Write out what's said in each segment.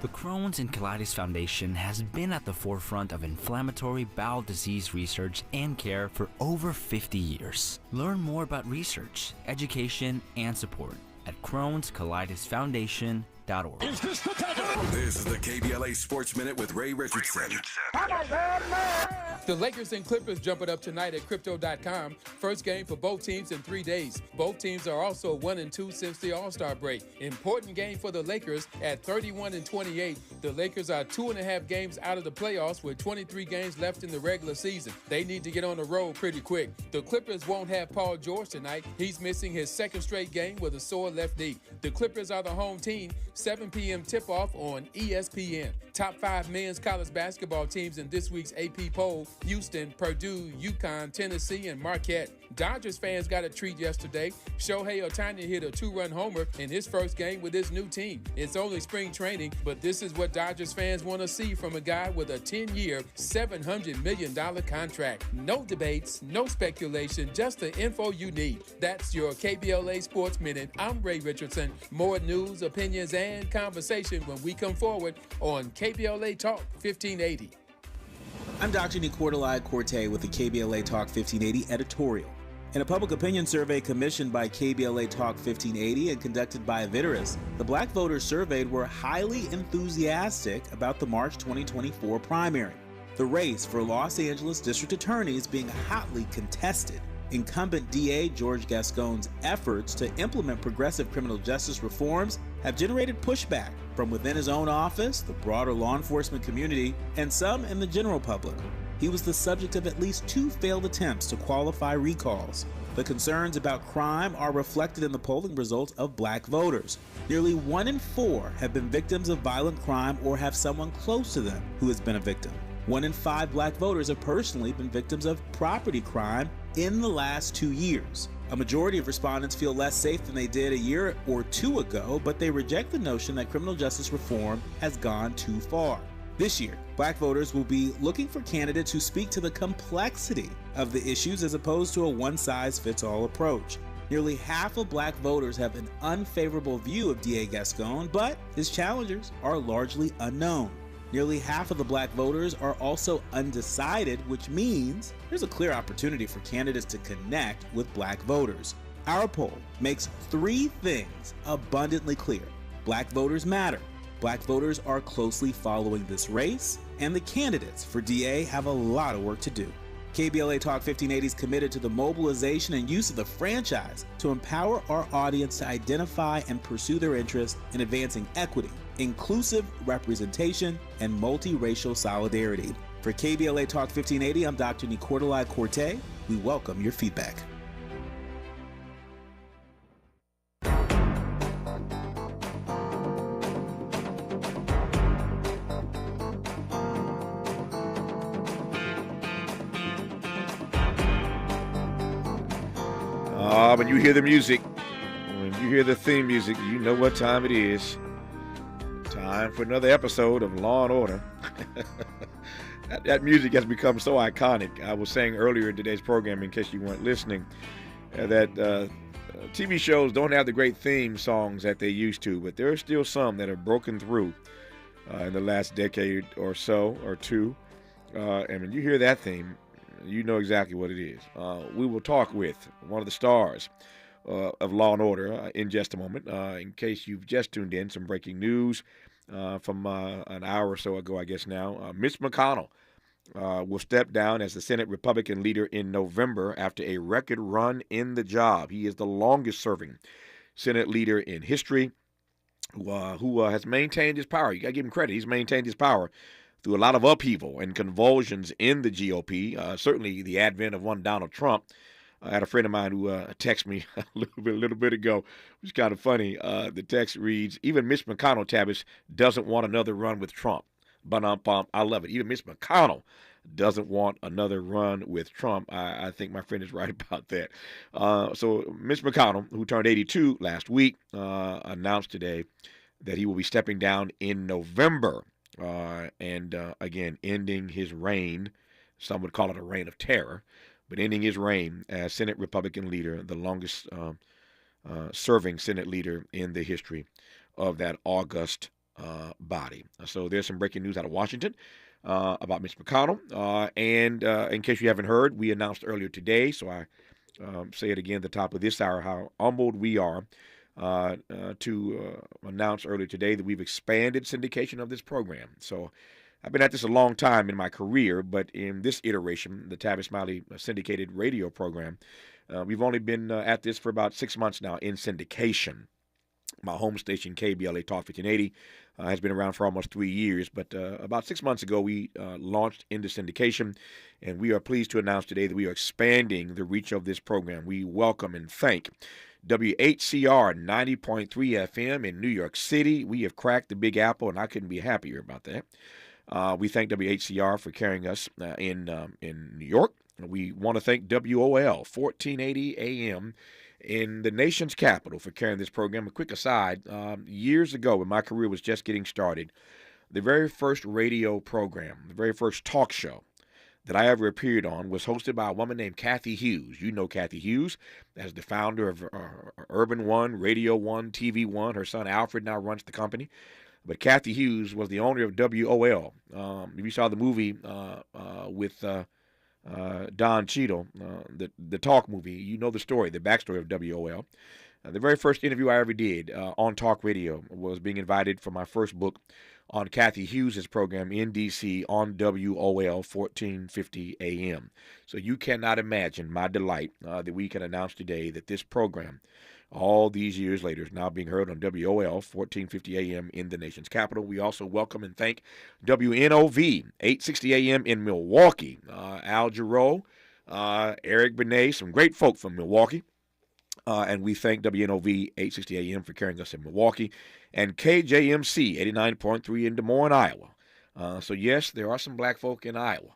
The Crohn's and Colitis Foundation has been at the forefront of inflammatory bowel disease research and care for over 50 years. Learn more about research, education, and support at Crohn'sColitisFoundation.org. Is this the tether? This is the KBLA Sports Minute with Ray Richardson. The Lakers and Clippers jumping up tonight at Crypto.com. First game for both teams in 3 days. Both teams are also 1-2 since the All-Star break. Important game for the Lakers at 31-28. The Lakers are 2.5 games out of the playoffs with 23 games left in the regular season. They need to get on the road pretty quick. The Clippers won't have Paul George tonight. He's missing his second straight game with a sore left knee. The Clippers are the home team. 7 p.m. tip-off on ESPN. Top 5 men's college basketball teams in this week's AP poll: Houston, Purdue, UConn, Tennessee, and Marquette. Dodgers fans got a treat yesterday. Shohei Ohtani hit a 2-run homer in his first game with his new team. It's only spring training, but this is what Dodgers fans want to see from a guy with a 10-year, $700 million contract. No debates, no speculation, just the info you need. That's your KBLA Sports Minute. I'm Ray Richardson. More news, opinions, and conversation when we come forward on KBLA Talk 1580. I'm Dr. Nicordelai Corte with the KBLA Talk 1580 editorial. In a public opinion survey commissioned by KBLA Talk 1580 and conducted by Viteris, the black voters surveyed were highly enthusiastic about the March 2024 primary. The race for Los Angeles district attorneys being hotly contested. Incumbent DA George Gascon's efforts to implement progressive criminal justice reforms have generated pushback from within his own office, the broader law enforcement community, and some in the general public. He was the subject of at least 2 failed attempts to qualify recalls. The concerns about crime are reflected in the polling results of black voters. Nearly 1 in 4 have been victims of violent crime or have someone close to them who has been a victim. 1 in 5 black voters have personally been victims of property crime in the last 2 years. A majority of respondents feel less safe than they did a year or 2 ago, but they reject the notion that criminal justice reform has gone too far. This year, black voters will be looking for candidates who speak to the complexity of the issues as opposed to a one-size-fits-all approach. Nearly half of black voters have an unfavorable view of DA Gascon, but his challengers are largely unknown. Nearly half of the black voters are also undecided, which means there's a clear opportunity for candidates to connect with black voters. Our poll makes 3 things abundantly clear. Black voters matter. Black voters are closely following this race, and the candidates for DA have a lot of work to do. KBLA Talk 1580 is committed to the mobilization and use of the franchise to empower our audience to identify and pursue their interests in advancing equity, inclusive representation, and multiracial solidarity. For KBLA Talk 1580, I'm Dr. Nicordelai Corte. We welcome your feedback. When you hear the music, when you hear the theme music, you know what time it is. Time for another episode of Law and Order. That music has become so iconic. I was saying earlier in today's program, in case you weren't listening, that TV shows don't have the great theme songs that they used to, but there are still some that have broken through in the last decade or so, or two. And when you hear that theme, you know exactly what it is. We will talk with one of the stars of Law and Order in just a moment. In case you've just tuned in, some breaking news from an hour or so ago, I guess now. Mitch McConnell will step down as the Senate Republican leader in November after a record run in the job. He is the longest-serving Senate leader in history who has maintained his power. You got to give him credit. He's maintained his power through a lot of upheaval and convulsions in the GOP, certainly the advent of one Donald Trump. I had a friend of mine who texted me a little bit ago, which is kind of funny. The text reads, even Mitch McConnell, Tavis, doesn't want another run with Trump. I love it. Even Mitch McConnell doesn't want another run with Trump. I think my friend is right about that. So Mitch McConnell, who turned 82 last week, announced today that he will be stepping down in November. Again, ending his reign. Some would call it a reign of terror, but ending his reign as Senate Republican leader, the longest serving Senate leader in the history of that august body. So there's some breaking news out of Washington about Mitch McConnell. And in case you haven't heard, we announced earlier today, so I say it again at the top of this hour, how humbled we are to announce earlier today that we've expanded syndication of this program. So I've been at this a long time in my career, but in this iteration, the Tavis Smiley syndicated radio program, we've only been at this for about 6 months now in syndication. My home station, KBLA Talk 1580, has been around for almost 3 years, but about 6 months ago, we launched into syndication, and we are pleased to announce today that we are expanding the reach of this program. We welcome and thank WHCR 90.3 FM in New York City. We have cracked the Big Apple, and I couldn't be happier about that. We thank WHCR for carrying us in New York. We want to thank WOL 1480 AM in the nation's capital for carrying this program. A quick aside, years ago when my career was just getting started, the very first radio program, the very first talk show that I ever appeared on was hosted by a woman named Kathy Hughes. You know Kathy Hughes as the founder of Urban One, Radio One, TV One. Her son Alfred now runs the company. But Kathy Hughes was the owner of WOL. If you saw the movie with Don Cheadle, the talk movie, you know the story, the backstory of WOL. The very first interview I ever did on talk radio was being invited for my first book on Kathy Hughes' program in D.C. on WOL 1450 AM. So you cannot imagine my delight that we can announce today that this program, all these years later, is now being heard on WOL 1450 AM in the nation's capital. We also welcome and thank WNOV 860 AM in Milwaukee. Al Jarreau, Eric Benet, some great folk from Milwaukee. And we thank WNOV 860 AM for carrying us in Milwaukee. And KJMC 89.3 in Des Moines, Iowa. So yes, there are some black folk in Iowa.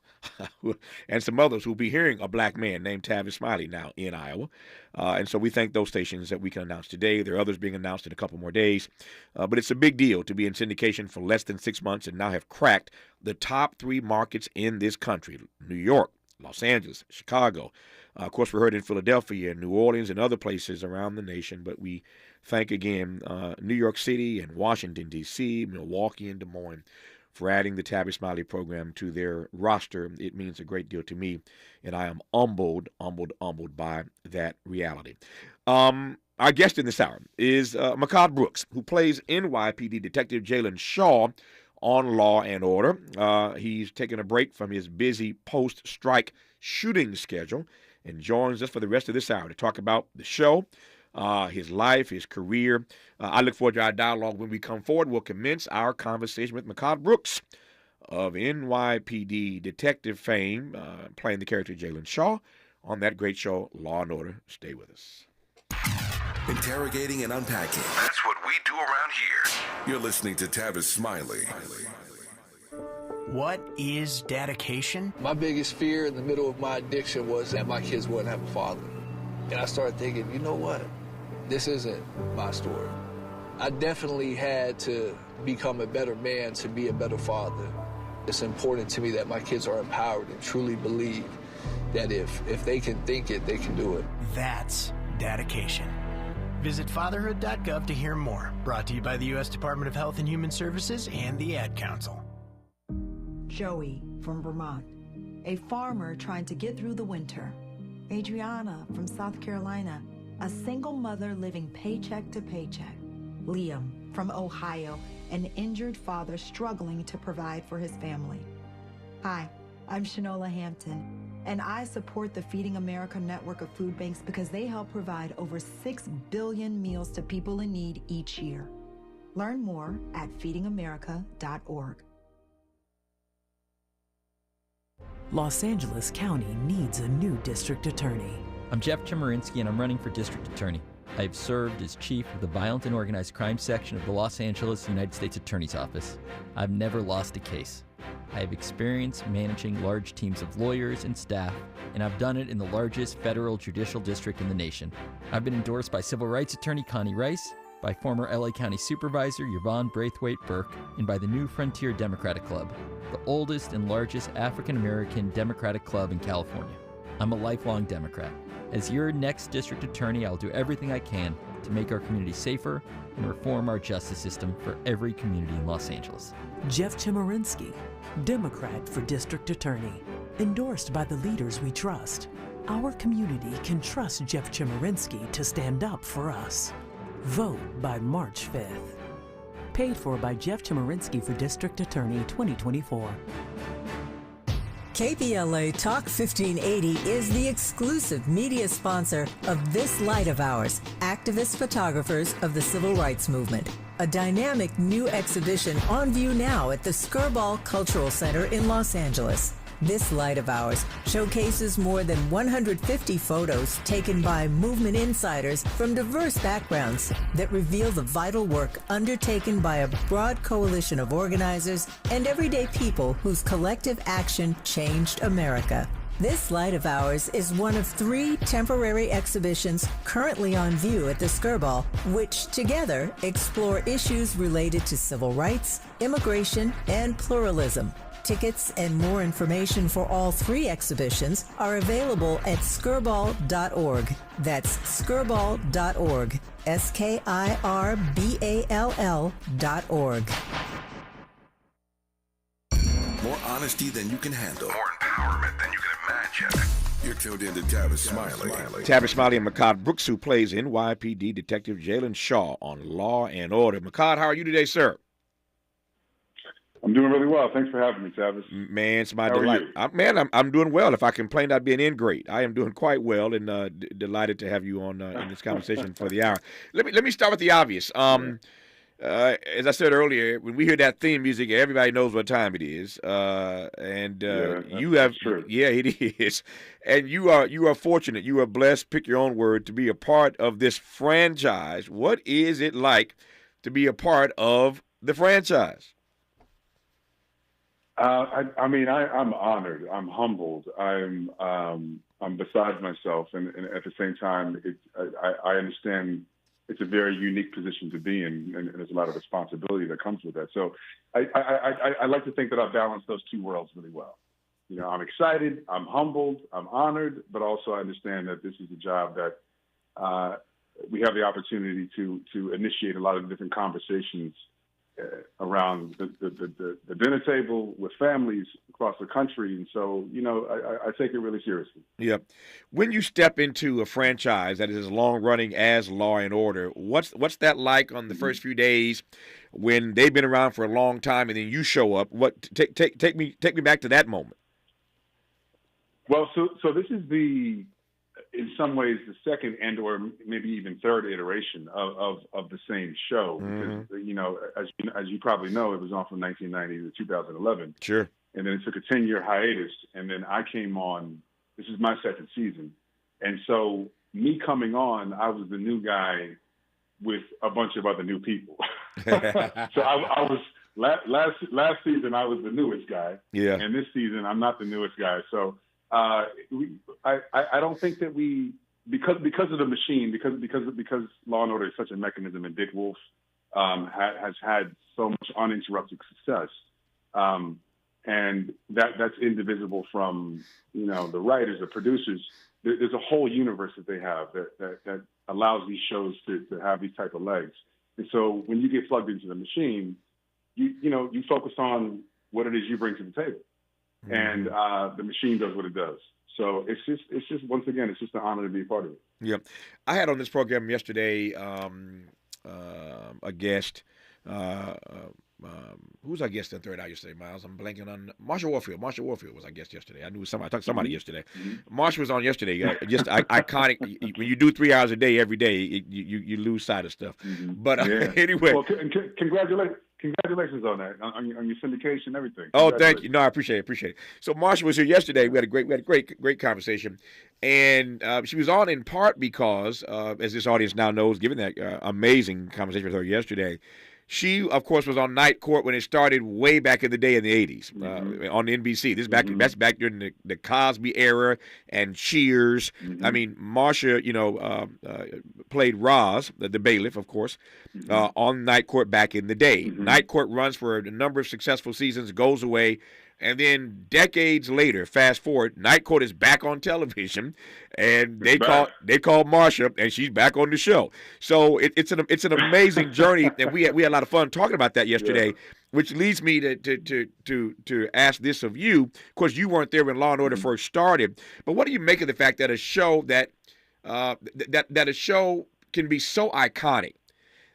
And some others who will be hearing a black man named Tavis Smiley now in Iowa. And so we thank those stations that we can announce today. There are others being announced in a couple more days. But it's a big deal to be in syndication for less than 6 months and now have cracked the top 3 markets in this country: New York, Los Angeles, Chicago. Of course, we're heard in Philadelphia and New Orleans and other places around the nation. But we thank again New York City and Washington, D.C., Milwaukee, and Des Moines for adding the Tavis Smiley program to their roster. It means a great deal to me, and I am humbled by that reality. Our guest in this hour is Makad Brooks, who plays NYPD Detective Jalen Shaw on Law and Order. He's taken a break from his busy post-strike shooting schedule and joins us for the rest of this hour to talk about the show, his life, his career. I look forward to our dialogue when we come forward. We'll commence our conversation with Makad Brooks of NYPD detective fame, playing the character Jalen Shaw on that great show, Law and Order. Stay with us. Interrogating and unpacking. That's what we do around here. You're listening to Tavis Smiley. What is dedication? My biggest fear in the middle of my addiction was that my kids wouldn't have a father. And I started thinking, you know what? This isn't my story. I definitely had to become a better man to be a better father. It's important to me that my kids are empowered and truly believe that if they can think it, they can do it. That's dedication. Visit fatherhood.gov to hear more. Brought to you by the U.S. Department of Health and Human Services and the Ad Council. Joey from Vermont, a farmer trying to get through the winter. Adriana from South Carolina, a single mother living paycheck to paycheck. Liam from Ohio, an injured father struggling to provide for his family. Hi, I'm Shanola Hampton, and I support the Feeding America network of food banks because they help provide over 6 billion meals to people in need each year. Learn more at feedingamerica.org. Los Angeles County needs a new district attorney. I'm Jeff Chemerinsky, and I'm running for district attorney. I have served as chief of the Violent and Organized Crime section of the Los Angeles United States Attorney's Office. I've never lost a case. I have experience managing large teams of lawyers and staff, and I've done it in the largest federal judicial district in the nation. I've been endorsed by civil rights attorney Connie Rice, by former LA County Supervisor Yvonne Braithwaite Burke, and by the New Frontier Democratic Club, the oldest and largest African-American Democratic club in California. I'm a lifelong Democrat. As your next district attorney, I'll do everything I can to make our community safer and reform our justice system for every community in Los Angeles. Jeff Chemerinsky, Democrat for District Attorney, endorsed by the leaders we trust. Our community can trust Jeff Chemerinsky to stand up for us. Vote by March 5th. Paid for by Jeff Chemerinsky for District Attorney 2024. KBLA Talk 1580 is the exclusive media sponsor of This Light of Ours, activist photographers of the Civil Rights Movement. A dynamic new exhibition on view now at the Skirball Cultural Center in Los Angeles. This Light of Ours showcases more than 150 photos taken by movement insiders from diverse backgrounds that reveal the vital work undertaken by a broad coalition of organizers and everyday people whose collective action changed America. This Light of Ours is one of 3 temporary exhibitions currently on view at the Skirball, which together explore issues related to civil rights, immigration, and pluralism. Tickets and more information for all 3 exhibitions are available at skirball.org. That's skirball.org. SKIRBALL.org. More honesty than you can handle. More empowerment than you can imagine. You're tuned in to Tavis Smiley. Tavis Smiley and Makad Brooks, who plays NYPD Detective Jalen Shaw on Law and Order. Makad, how are you today, sir? I'm doing really well. Thanks for having me, Tavis. Man, it's my How delight. Are you? I'm doing well. If I complained, I'd be an ingrate. I am doing quite well, and delighted to have you on in this conversation for the hour. Let me start with the obvious. As I said earlier, when we hear that theme music, everybody knows what time it is. You have, true. Yeah, it is. And you are fortunate. You are blessed. Pick your own word, to be a part of this franchise. What is it like to be a part of the franchise? I'm honored. I'm humbled. I'm beside myself, and at the same time, I understand it's a very unique position to be in, and there's a lot of responsibility that comes with that. So I like to think that I balance those 2 worlds really well. You know, I'm excited, I'm humbled, I'm honored, but also I understand that this is a job that we have the opportunity to initiate a lot of different conversations around the dinner table with families across the country. And so, you know, I take it really seriously. Yep. When you step into a franchise that is as long-running as Law and Order, what's that like on the first few days when they've been around for a long time and then you show up? Take me back to that moment. Well, so this is in some ways the second and or maybe even third iteration of the same show, because you know, as you probably know, it was on from 1990 to 2011. Sure. And then it took a 10-year hiatus, and then I came on. This is my second season, and so me coming on, I was the new guy with a bunch of other new people. So I was last season I was the newest guy, and this season I'm not the newest guy. So. I don't think that because of the machine, because Law and Order is such a mechanism, and Dick Wolf has had so much uninterrupted success, and that's indivisible from, you know, the writers, the producers. There's a whole universe that they have that allows these shows to have these type of legs. And so when you get plugged into the machine, you focus on what it is you bring to the table. And the machine does what it does. So it's just once again, it's just an honor to be a part of it. Yeah, I had on this program yesterday a guest. Who was our guest that third hour yesterday, Miles? I'm blanking on Marsha Warfield. Marsha Warfield was our guest yesterday. I talked to somebody yesterday. Marsha was on yesterday. Just iconic. When you do 3 hours a day every day, you lose sight of stuff. But anyway. Well, congratulations on that, on your syndication, everything. Oh, thank you. No, I appreciate it. So Marsha was here yesterday. We had a great conversation, and she was on in part because, as this audience now knows, given that amazing conversation with her yesterday, she, of course, was on Night Court when it started way back in the day in the 80s on NBC. This is that's back during the Cosby era and Cheers. I mean, Marsha, played Roz, the bailiff, of course, on Night Court back in the day. Night Court runs for a number of successful seasons, goes away. And then decades later, fast forward, Night Court is back on television, and they call Marsha, and she's back on the show. So it's an amazing journey, and we had a lot of fun talking about that yesterday. Yeah. Which leads me to ask this of you. Of course, you weren't there when Law and Order first started, but what do you make of the fact that a show that a show can be so iconic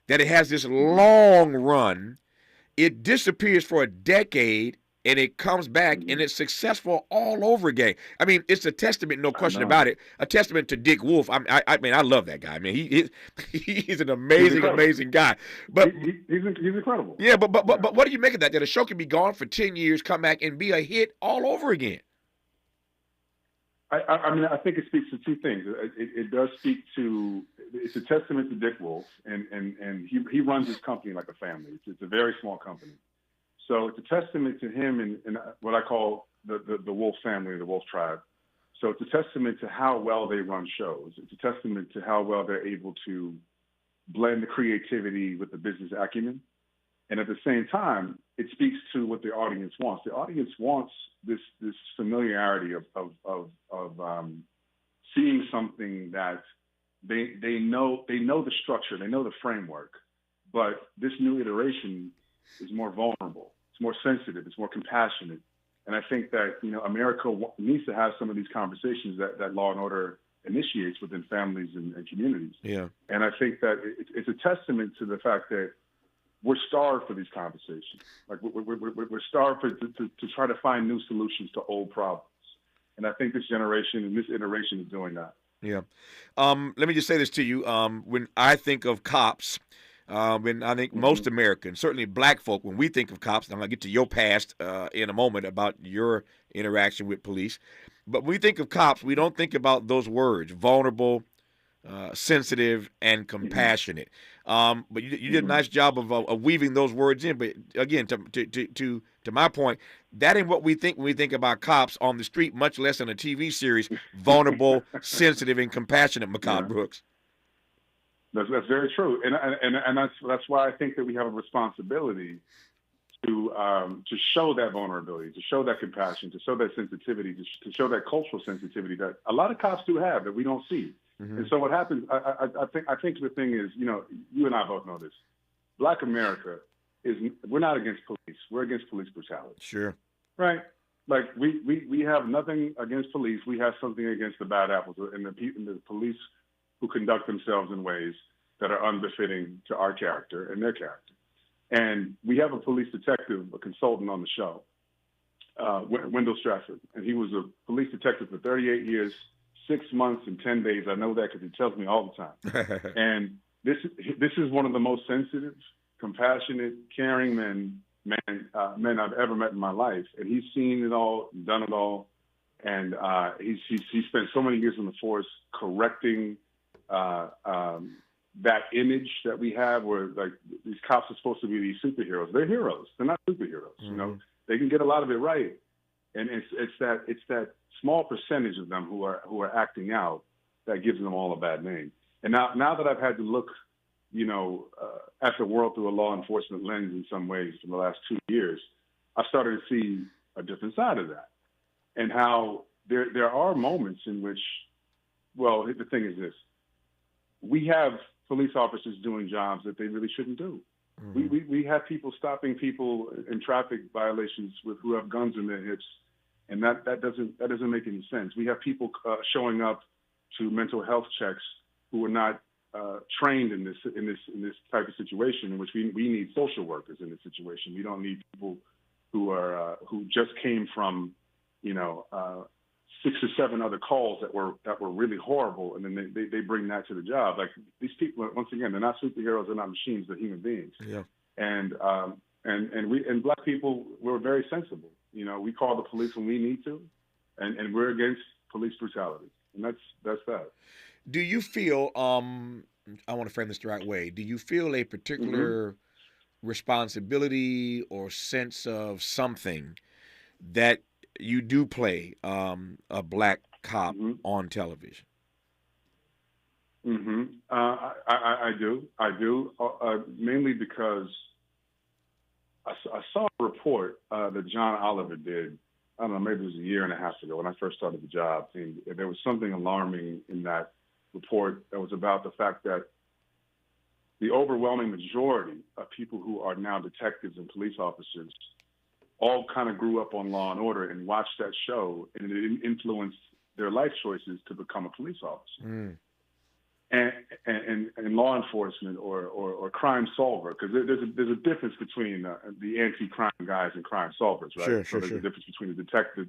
that it has this long run, it disappears for a decade, and it comes back, and it's successful all over again. I mean, it's a testament, no question about it, a testament to Dick Wolf. I mean, I love that guy. I mean, he's an amazing guy. But he's incredible. Yeah, but what do you make of that? That a show can be gone for 10 years, come back, and be a hit all over again? I mean, I think it speaks to two things. It does speak to, it's a testament to Dick Wolf, and he runs his company like a family. It's a very small company. So it's a testament to him and what I call the Wolf family, the Wolf tribe. So it's a testament to how well they run shows. It's a testament to how well they're able to blend the creativity with the business acumen. And at the same time, it speaks to what the audience wants. The audience wants this familiarity of seeing something that they know the structure, they know the framework, but this new iteration is more vulnerable. It's more sensitive. It's more compassionate. And I think that, America needs to have some of these conversations that Law and Order initiates within families and communities. Yeah. And I think that it's a testament to the fact that we're starved for these conversations. Like we're starved to try to find new solutions to old problems. And I think this generation and this iteration is doing that. Yeah. Let me just say this to you. When I think of cops, when I think most Americans, certainly black folk, when we think of cops, and I'm going to get to your past in a moment about your interaction with police, but when we think of cops, we don't think about those words, vulnerable, sensitive, and compassionate. But you did a nice job of weaving those words in. But again, to my point, that ain't what we think when we think about cops on the street, much less in a TV series, vulnerable, sensitive, and compassionate, Macabre Brooks. That's very true, and that's why I think that we have a responsibility to show that vulnerability, to show that compassion, to show that sensitivity, to show that cultural sensitivity that a lot of cops do have that we don't see. Mm-hmm. And so what happens? I think the thing is, you and I both know this. Black America we're not against police. We're against police brutality. Sure. Right. Like we have nothing against police. We have something against the bad apples and the police who conduct themselves in ways that are unbefitting to our character and their character. And we have a police detective, a consultant on the show, Wendell Stratford, and he was a police detective for 38 years, 6 months and 10 days. I know that because he tells me all the time. And this is one of the most sensitive, compassionate, caring men I've ever met in my life. And he's seen it all, done it all. And he spent so many years in the force correcting that image that we have where like these cops are supposed to be these superheroes. They're heroes. They're not superheroes. Mm-hmm. They can get a lot of it right. And it's that small percentage of them who are acting out that gives them all a bad name. And now that I've had to look, at the world through a law enforcement lens in some ways for the last 2 years, I've started to see a different side of that. And how there are moments in which, well, the thing is this, we have police officers doing jobs that they really shouldn't do. Mm-hmm. We have people stopping people in traffic violations who have guns in their hips, and that doesn't make any sense. We have people showing up to mental health checks who are not trained in this type of situation, in which we need social workers in this situation. We don't need people who just came from 6 or 7 other calls that were really horrible, and then they bring that to the job. Like these people, once again, they're not superheroes, they're not machines, they're human beings. Yeah. And black people, we're very sensible. We call the police when we need to, and we're against police brutality, and that's that. Do you feel? I want to frame this the right way. Do you feel a particular responsibility or sense of something that you do play a black cop on television? Mm-hmm. I do. Mainly because I saw a report that John Oliver did I don't know, maybe it was a year and a half ago when I first started the job. And there was something alarming in that report that was about the fact that the overwhelming majority of people who are now detectives and police officers all kind of grew up on Law and Order and watched that show, and it influenced their life choices to become a police officer. And law enforcement or crime solver, because there's a difference between the anti-crime guys and crime solvers, right? So there's a difference between a detective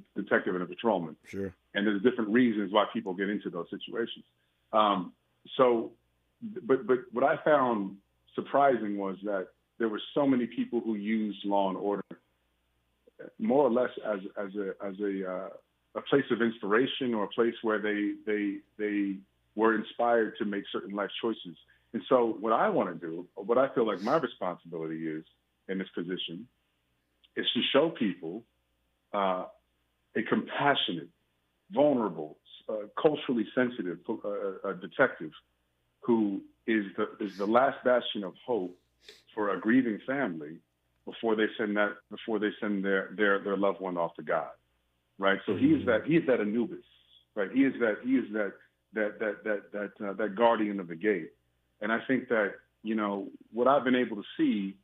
and a patrolman. Sure. And there's different reasons why people get into those situations. But what I found surprising was that there were so many people who used Law and Order more or less as a place of inspiration, or a place where they were inspired to make certain life choices. And so what I want to do, what I feel like my responsibility is in this position, is to show people a compassionate, vulnerable, culturally sensitive detective who is the last bastion of hope for a grieving family before they send their loved one off to God, right? So he is that Anubis, right? He is that guardian of the gate. And I think that, what I've been able to see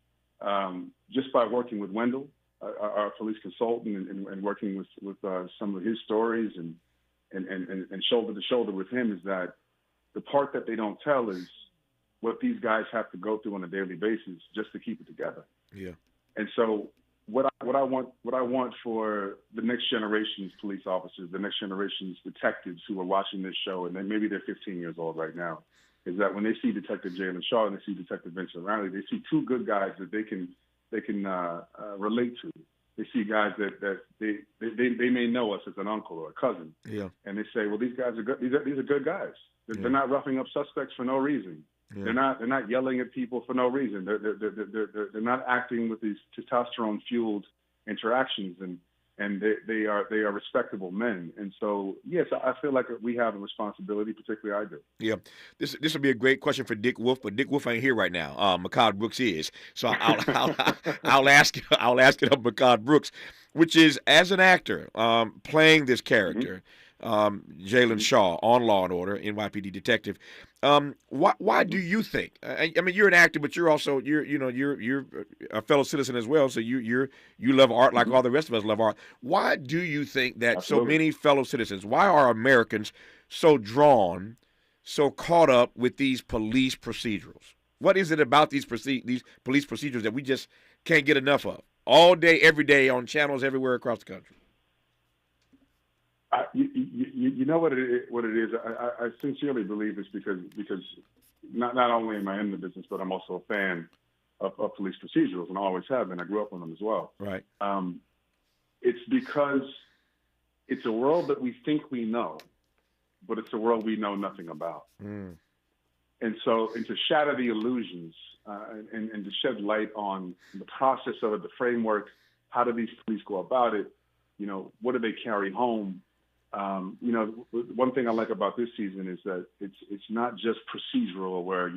just by working with Wendell, our police consultant, and working with some of his stories and shoulder to shoulder with him, is that the part that they don't tell is what these guys have to go through on a daily basis just to keep it together. Yeah. And so what I want for the next generation's police officers, the next generation's detectives who are watching this show, and then maybe they're 15 years old right now, is that when they see Detective Jalen Shaw and they see Detective Vincent Riley, they see two good guys that they can relate to. They see guys that they may know us as an uncle or a cousin, and they say, well, these guys are good. These are good guys. They're not roughing up suspects for no reason. Yeah. They're not yelling at people for no reason. They're not acting with these testosterone fueled interactions, and they are respectable men. And so, yes, I feel like we have a responsibility, particularly I do. Yeah, this will be a great question for Dick Wolf, but Dick Wolf ain't here right now. Mehcad Brooks is, so I'll ask it of Mehcad Brooks, which is, as an actor playing this character, Jalen Shaw on Law and Order, NYPD detective. Why do you think? I mean, you're an actor, but you're also you're a fellow citizen as well. So you love art like all the rest of us love art. Why do you think that so many fellow citizens? Why are Americans so drawn, so caught up with these police procedurals? What is it about these police procedures that we just can't get enough of all day, every day on channels everywhere across the country? You know what it is. I sincerely believe it's because not only am I in the business, but I'm also a fan of police procedurals, and I always have been. I grew up on them as well. Right. It's because it's a world that we think we know, but it's a world we know nothing about. And so, and to shatter the illusions and to shed light on the process of it, the framework, how do these police go about it? What do they carry home? One thing I like about this season is that it's not just procedural where,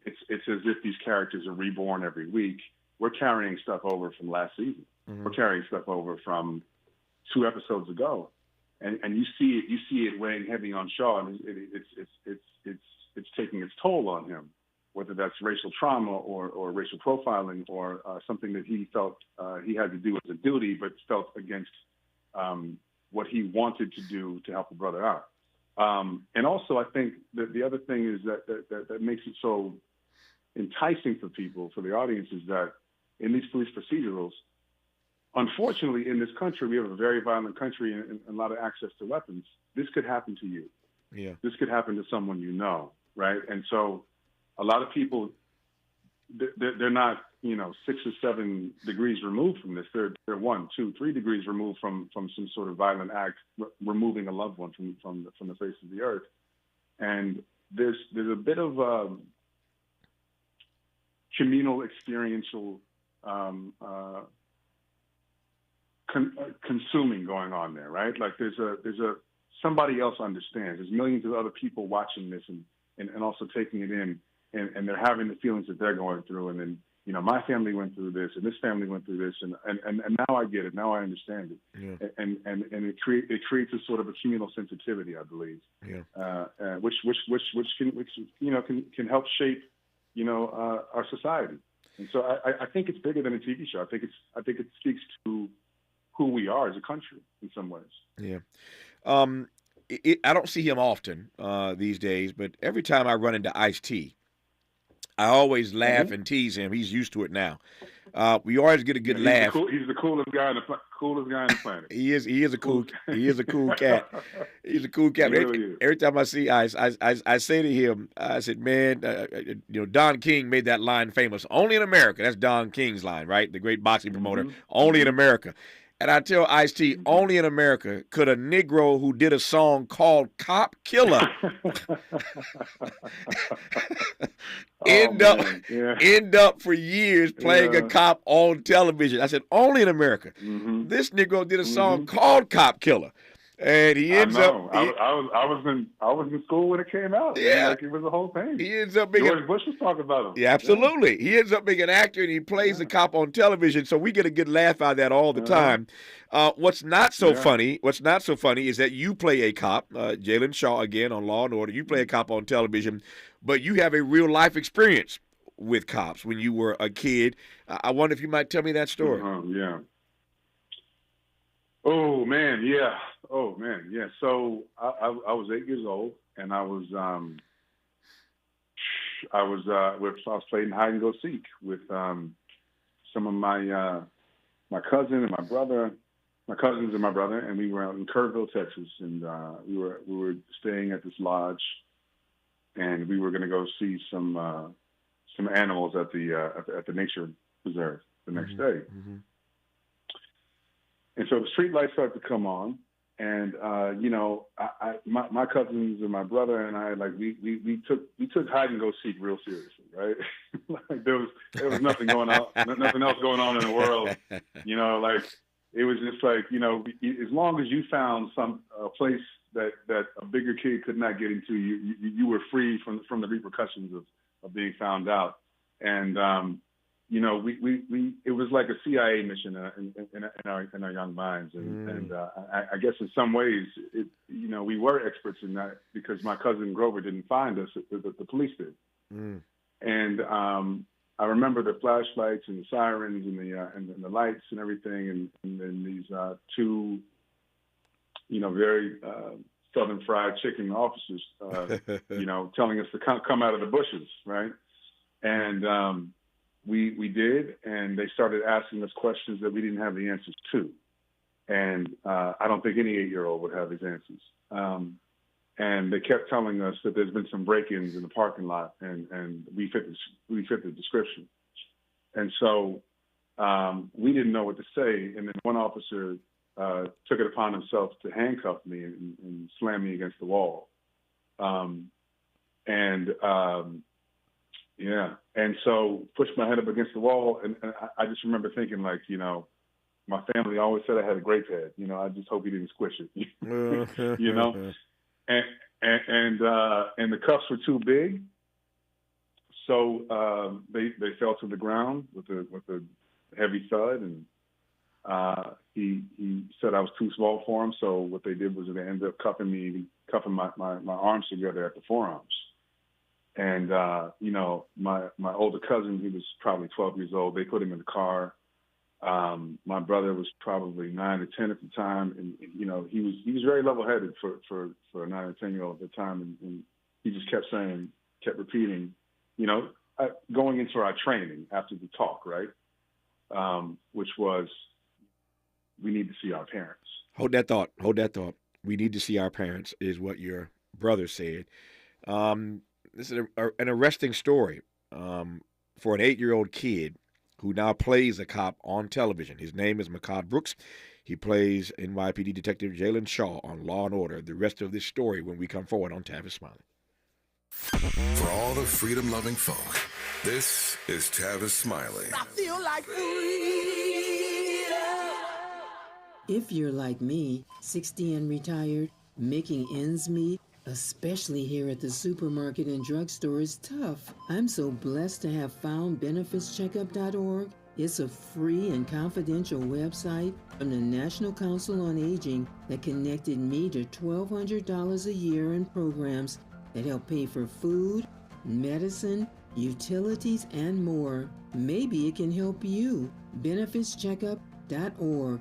it's as if these characters are reborn every week. We're carrying stuff over from last season. We're carrying stuff over from 2 episodes ago. And you see it weighing heavy on Shaw, and it's taking its toll on him, whether that's racial trauma or racial profiling or something that he felt he had to do as a duty, but felt against what he wanted to do to help a brother out. And also, I think that the other thing is that makes it so enticing for people, for the audience, is that in these police procedurals, unfortunately, in this country, we have a very violent country and a lot of access to weapons. This could happen to you. Yeah. This could happen to someone you know, right? And so a lot of people, they're not, 6 or 7 degrees removed from this. They're 1, 2, 3 degrees removed from some sort of violent act, removing a loved one from the face of the earth. And there's a bit of communal, experiential consuming going on there, right? Like there's a somebody else understands. There's millions of other people watching this and also taking it in, and they're having the feelings that they're going through, and then my family went through this, and this family went through this, and now I get it. Now I understand it. Yeah. And it creates a sort of a communal sensitivity, I believe. Yeah. Which can help shape, our society. And so I think it's bigger than a TV show. I think it speaks to who we are as a country in some ways. Yeah. I don't see him often these days, but every time I run into Ice-T, I always laugh and tease him. He's used to it now. We always get a good laugh. He's the coolest guy on the planet. He is a cool cat. He's a cool cat. Really every time I see Ice, I say to him, I said, man, Don King made that line famous. Only in America. That's Don King's line, right? The great boxing promoter. Only in America. And I tell Ice-T, only in America could a Negro who did a song called Cop Killer end up for years playing a cop on television. I said, only in America. This Negro did a song called Cop Killer. And he ends up. I was in school when it came out. Yeah, like it was a whole thing. He ends up being George Bush was talking about him. Yeah, absolutely. Yeah. He ends up being an actor, and he plays the cop on television. So we get a good laugh out of that all the time. What's not so funny? What's not so funny is that you play a cop, Jalen Shaw again on Law and Order. You play a cop on television, but you have a real life experience with cops when you were a kid. I wonder if you might tell me that story. Yeah. Oh man, yeah. So I was 8 years old, and I was playing hide and go seek with some of my cousin and my brother, my cousins and my brother, and we were out in Kerrville, Texas, and we were staying at this lodge, and we were going to go see some animals at the nature preserve the next day. And so the street lights started to come on, and my cousins and my brother and I, like we took hide and go seek real seriously, right? Like there was nothing going on, nothing else going on in the world, like it was just like as long as you found some place that a bigger kid could not get into, you were free from the repercussions of being found out, and it was like a CIA mission in our young minds, and I guess in some ways, we were experts in that because my cousin Grover didn't find us; the police did. And I remember the flashlights and the sirens and the lights and everything, and then these two, very Southern Fried Chicken officers, telling us to come out of the bushes, right? And we did, and they started asking us questions that we didn't have the answers to. And I don't think any 8-year-old would have these answers. And they kept telling us that there's been some break-ins in the parking lot, and we fit the description. And so we didn't know what to say. And then one officer took it upon himself to handcuff me and slam me against the wall. And so pushed my head up against the wall, and I just remember thinking, like, my family always said I had a grape head. I just hope he didn't squish it. And the cuffs were too big, so they fell to the ground with a heavy thud, and he said I was too small for him. So what they did was they ended up cuffing my arms together at the forearms. And, my older cousin, he was probably 12 years old. They put him in the car. My brother was probably 9 or 10 at the time. And he was very level-headed for a 9 or 10-year-old at the time. And he just kept repeating, going into our training after the talk, right? Which was, we need to see our parents. Hold that thought. We need to see our parents is what your brother said. This is an arresting story for an 8-year-old kid who now plays a cop on television. His name is Makad Brooks. He plays NYPD Detective Jalen Shaw on Law and Order. The rest of this story when we come forward on Tavis Smiley. For all the freedom-loving folk, this is Tavis Smiley. I feel like freedom. If you're like me, 60 and retired, making ends meet, especially here at the supermarket and drugstore, is tough. I'm so blessed to have found benefitscheckup.org. It's a free and confidential website from the National Council on Aging that connected me to $1,200 a year in programs that help pay for food, medicine, utilities, and more. Maybe it can help you. benefitscheckup.org.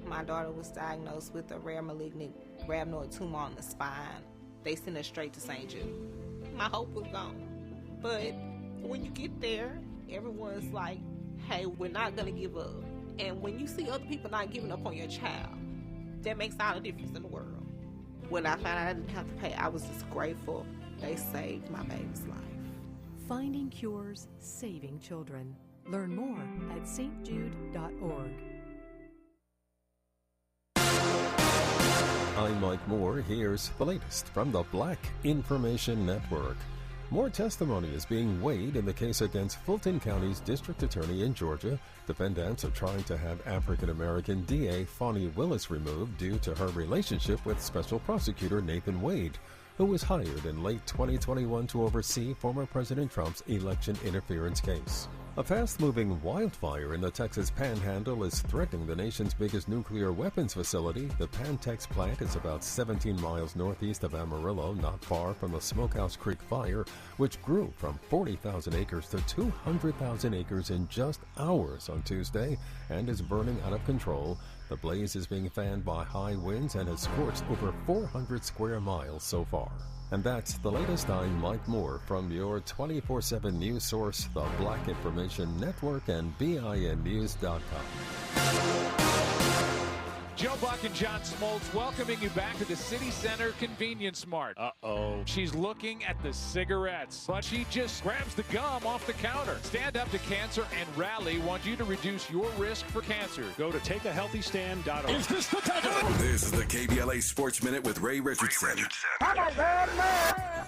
My daughter was diagnosed with a rare malignant rhabdoid tumor on the spine. They sent her straight to St. Jude. My hope was gone. But when you get there, everyone's like, hey, we're not going to give up. And when you see other people not giving up on your child, that makes all the difference in the world. When I found out I didn't have to pay, I was just grateful. They saved my baby's life. Finding cures, saving children. Learn more at stjude.org. I'm Mike Moore. Here's the latest from the Black Information Network. More testimony is being weighed in the case against Fulton County's district attorney in Georgia. Defendants are trying to have African-American DA Fonnie Willis removed due to her relationship with Special Prosecutor Nathan Wade, who was hired in late 2021 to oversee former President Trump's election interference case. A fast-moving wildfire in the Texas Panhandle is threatening the nation's biggest nuclear weapons facility. The Pantex plant is about 17 miles northeast of Amarillo, not far from the Smokehouse Creek fire, which grew from 40,000 acres to 200,000 acres in just hours on Tuesday and is burning out of control. The blaze is being fanned by high winds and has scorched over 400 square miles so far. And that's the latest. I'm Mike Moore from your 24/7 news source, the Black Information Network and BINnews.com. Joe Buck and John Smoltz welcoming you back to the City Center Convenience Mart. Uh-oh. She's looking at the cigarettes, but she just grabs the gum off the counter. Stand Up to Cancer and Rally want you to reduce your risk for cancer. Go to takeahealthystand.org. Is this the time? This is the KBLA Sports Minute with Ray Richardson.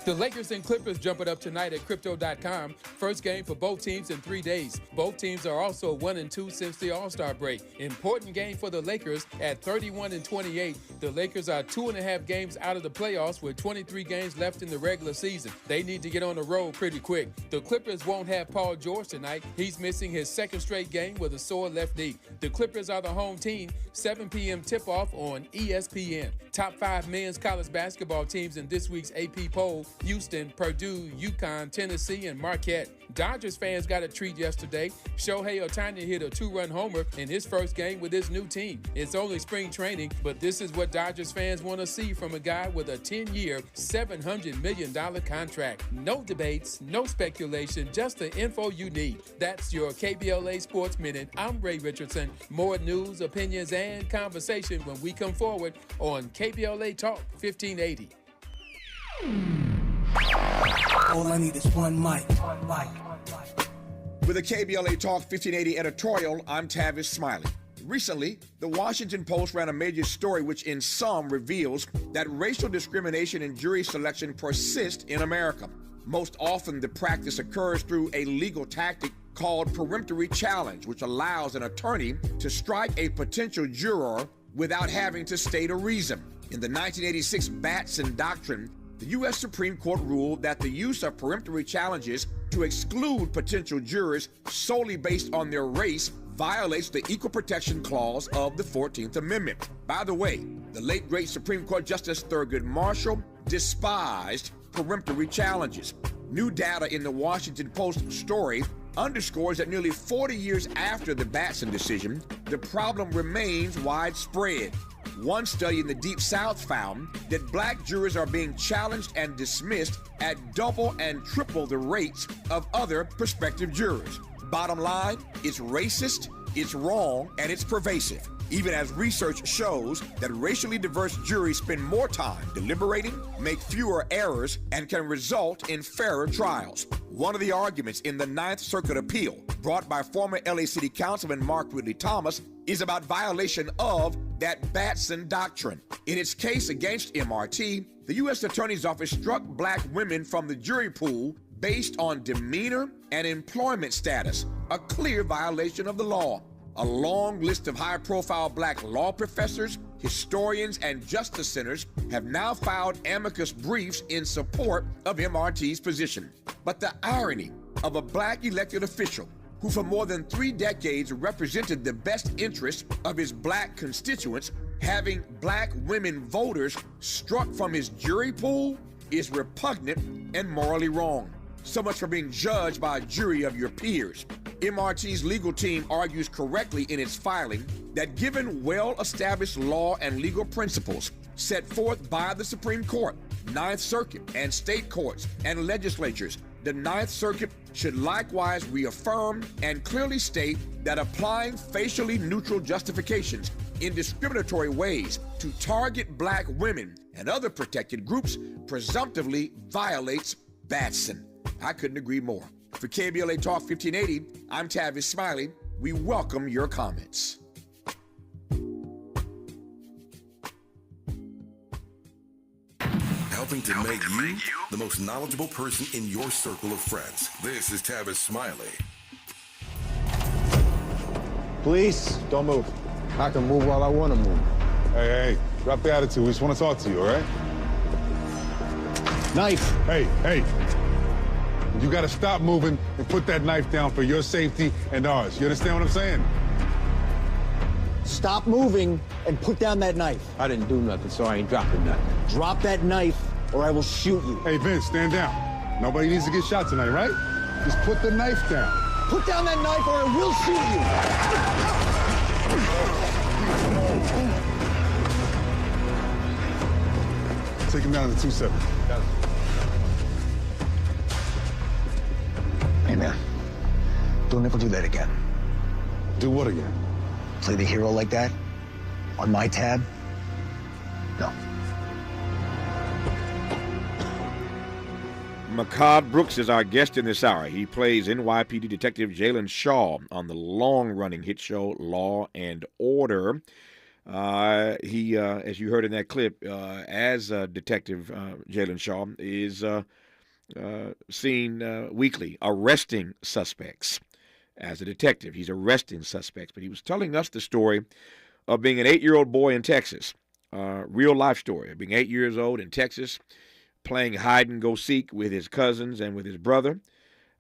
The Lakers and Clippers jump it up tonight at Crypto.com. First game for both teams in 3 days. Both teams are also 1-2 since the All-Star break. Important game for the Lakers at 31-28. The Lakers are 2.5 games out of the playoffs with 23 games left in the regular season. They need to get on the road pretty quick. The Clippers won't have Paul George tonight. He's missing his second straight game with a sore left knee. The Clippers are the home team. 7 p.m. tip-off on ESPN. Top 5 men's college basketball teams in this week's AP poll: Houston, Purdue, UConn, Tennessee, and Marquette. Dodgers fans got a treat yesterday. Shohei Ohtani hit a 2-run homer in his first game with his new team. It's only spring training, but this is what Dodgers fans want to see from a guy with a 10-year, $700 million contract. No debates, no speculation, just the info you need. That's your KBLA Sports Minute. I'm Ray Richardson. More news, opinions, and conversation when we come forward on KBLA Talk 1580. All I need is one mic. With a KBLA Talk 1580 editorial, I'm Tavis Smiley. Recently, the Washington Post ran a major story which in sum reveals that racial discrimination in jury selection persists in America. Most often, the practice occurs through a legal tactic called peremptory challenge, which allows an attorney to strike a potential juror without having to state a reason. In the 1986 Batson Doctrine, the U.S. Supreme Court ruled that the use of peremptory challenges to exclude potential jurors solely based on their race violates the Equal Protection Clause of the 14th Amendment. By the way, the late great Supreme Court Justice Thurgood Marshall despised peremptory challenges. New data in the Washington Post story underscores that nearly 40 years after the Batson decision, the problem remains widespread. One study in the Deep South found that black jurors are being challenged and dismissed at double and triple the rates of other prospective jurors. Bottom line, it's racist, it's wrong, and it's pervasive, even as research shows that racially diverse juries spend more time deliberating, make fewer errors, and can result in fairer trials. One of the arguments in the Ninth Circuit appeal, brought by former LA City Councilman Mark Ridley Thomas, is about violation of that Batson Doctrine. In its case against MRT, the U.S. Attorney's Office struck black women from the jury pool based on demeanor and employment status, a clear violation of the law. A long list of high-profile black law professors, historians and justice centers have now filed amicus briefs in support of MRT's position. But the irony of a black elected official who for more than 3 decades represented the best interests of his black constituents having black women voters struck from his jury pool is repugnant and morally wrong. So much for being judged by a jury of your peers. MRT's legal team argues correctly in its filing that given well-established law and legal principles set forth by the Supreme Court, Ninth Circuit, and state courts and legislatures, the Ninth Circuit should likewise reaffirm and clearly state that applying facially neutral justifications in discriminatory ways to target black women and other protected groups presumptively violates Batson. I couldn't agree more. For KBLA Talk 1580, I'm Tavis Smiley. We welcome your comments. Helping to make you the most knowledgeable person in your circle of friends. This is Tavis Smiley. Please, don't move. I can move while I want to move. Hey, drop the attitude. We just want to talk to you, all right? Knife. Hey. You got to stop moving and put that knife down for your safety and ours. You understand what I'm saying? Stop moving and put down that knife. I didn't do nothing, so I ain't dropping nothing. Drop that knife or I will shoot you. Hey, Vince, stand down. Nobody needs to get shot tonight, right? Just put the knife down. Put down that knife or I will shoot you. Take him down to 2-7. Hey, man. Don't ever do that again. Do what again? Play the hero like that? On my tab? No. Makad Brooks is our guest in this hour. He plays NYPD Detective Jalen Shaw on the long-running hit show Law and Order. He, as you heard in that clip, as Detective Jalen Shaw, is seen weekly arresting suspects. As a detective, he's arresting suspects. But he was telling us the story of being an 8-year-old boy in Texas, real life story of being 8 years old in Texas, playing hide and go seek with his cousins and with his brother.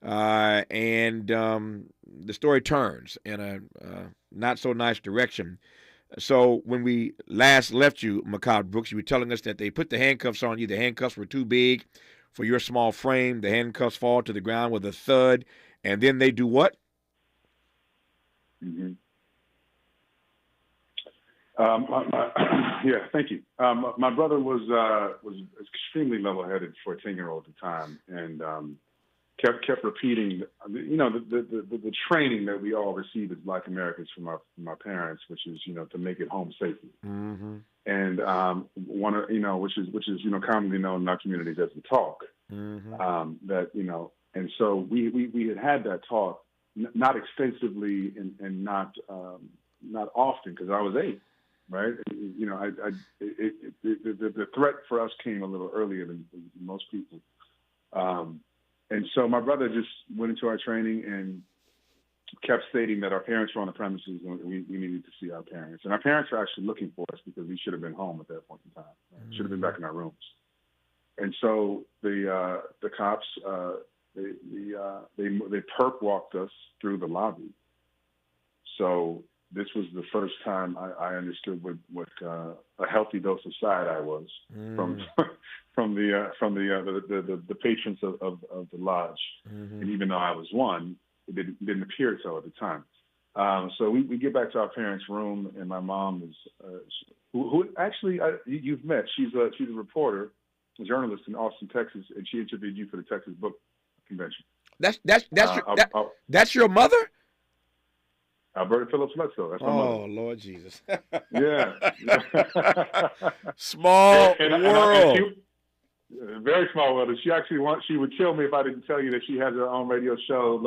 And the story turns in a not so nice direction. So when we last left you, Makad Brooks, you were telling us that they put the handcuffs on you. The handcuffs were too big for your small frame. The handcuffs fall to the ground with a thud. And then they do what? Mm-hmm. Thank you. My brother was extremely level-headed for a 10-year-old at the time, and kept repeating, the training that we all receive as Black Americans from our parents, which is to make it home safely, mm-hmm. and which is commonly known in our communities as the talk. Mm-hmm. And so we had that talk. Not extensively and not often because I was 8, right? The threat for us came a little earlier than most people, and so my brother just went into our training and kept stating that our parents were on the premises and we needed to see our parents, and our parents were actually looking for us because we should have been home at that point in time, right? Should have been back in our rooms, and so the cops. They perp walked us through the lobby. So this was the first time I understood what a healthy dose of side-eye was from the patrons of the lodge. Mm-hmm. And even though I was one, it didn't appear so at the time. So we get back to our parents' room, and my mom is who actually you've met. She's a reporter, a journalist in Austin, Texas, and she interviewed you for the Texas Book Convention. That's your mother? Alberta Phillips Metso. That's my mother. Oh, Lord Jesus. Yeah. Small world. Very small world. She would kill me if I didn't tell you that she has her own radio show,